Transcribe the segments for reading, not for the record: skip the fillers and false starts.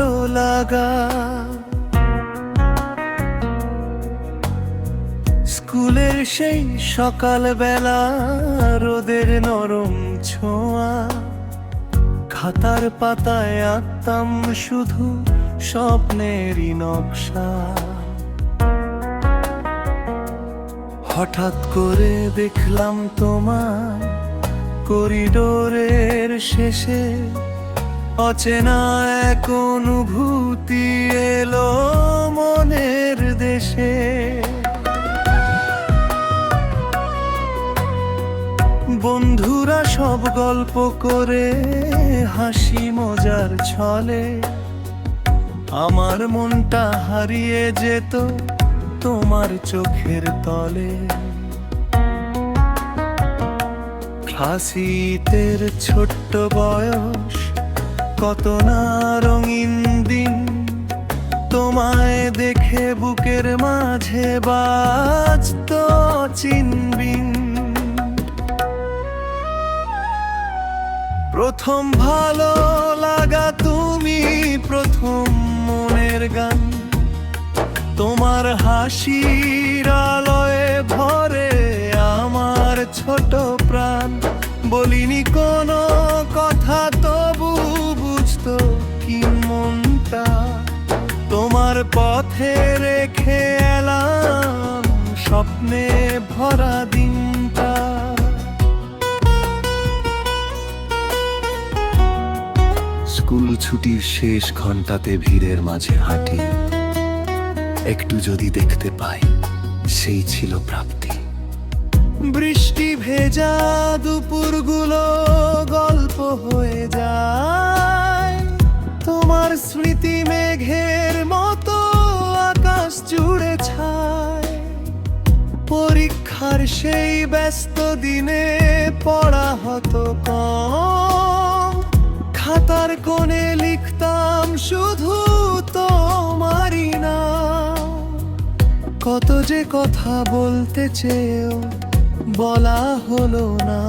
ভালো লাগা। স্কুলের সেই সকালবেলা, রোদের নরম ছোঁয়া, খাতার পাতায় আঁকতাম শুধু স্বপ্নেরই নকশা। হঠাৎ করে দেখলাম তোমার করিডোরের শেষে, অচেনা এক অনুভূতি এলো মনের দেশে। বন্ধুরা সব গল্প করে, হাসি মজার ছলে, আমার মনটা হারিয়ে যেত তোমার চোখের তলে। হাসিতের ছোট্ট বয়স, কত না রঙিন দিন, তোমায় দেখে বুকের মাঝে বাজত চিনবিন। প্রথম ভালো লাগা তুমি, প্রথম মনের গান, তোমার হাসির আলোয় ভরে আমার ছোট প্রাণ। বলিনি কোনো কথা, তবু বুঝতো কি মনটা, তোমার পথে রেখে এলাম স্বপ্নে ভরা দিনটা। স্কুল ছুটির শেষ ঘন্টাতে ভিড়ের মাঝে হাঁটি, একটু যদি দেখতে পাই সেই ছিল প্রাপ্তি। বৃষ্টি ভেজা দুপুরগুলো গল্প হয়ে যায়, তোমার স্মৃতি মেঘের মতো আকাশ জুড়ে ছায়। পরীক্ষার সেই ব্যস্ত দিনে পড়া হতো কম, খাতার কোণে লিখতাম শুধু তোমারই নাম। কত যে কথা বলতে চেয়েও বলা হলো না,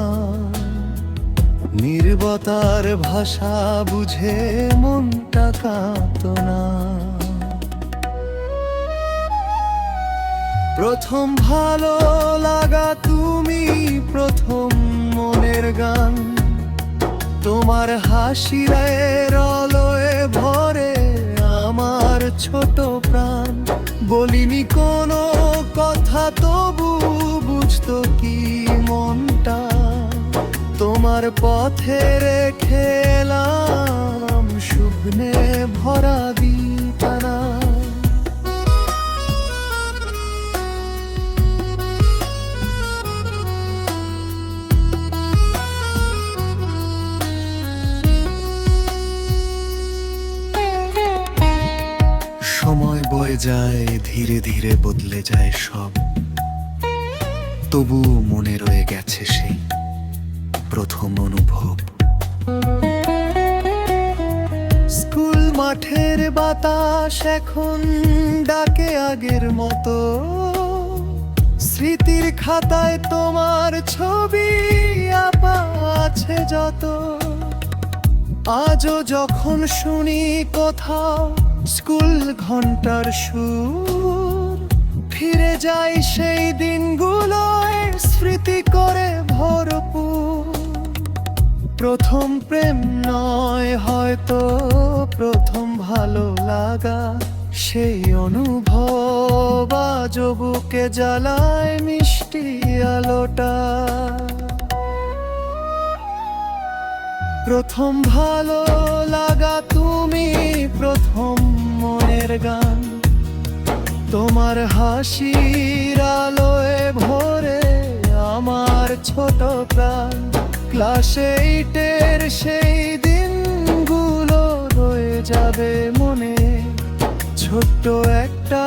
নীরবতার ভাষা বুঝে মনটা কাঁদতো না। প্রথম ভালো লাগা তুমি, প্রথম মনের গান, তোমার হাসির আলোয় ভরে আমার ছোট প্রাণ। বলিনি কোনো কথা, তবু বুঝতো কি মনটা, তোমার পথে রেখে এলাম শুভ্নে ভরা দিতানা। সময় বয়ে যায়, ধীরে ধীরে বদলে যায় সব, তবু মনে রয়ে গেছে সেই প্রথম অনুভব। স্কুল মাঠের বাতাস এখন ডাকে আগের মতো, স্মৃতির খাতায় তোমার ছবি আঁকা আছে যত। আজও যখন শুনি কোথাও স্কুল ঘন্টার সুর, ফিরে যাই সেই দিনগুলোয় স্মৃতি করে ভরপুর। প্রথম প্রেম নয় হয়তো প্রথম ভালো লাগা, সেই অনুভব আজও বুকে জ্বালায় মিষ্টি আলোটা। প্রথম ভালো লাগা তুমি, প্রথম মনের গান, তোমার হাসির আলোয় ভরে আমার ছোট প্রাণ। ক্লাস 8-এর সেই দিনগুলো রয়ে যাবে মনে, ছোট্ট একটা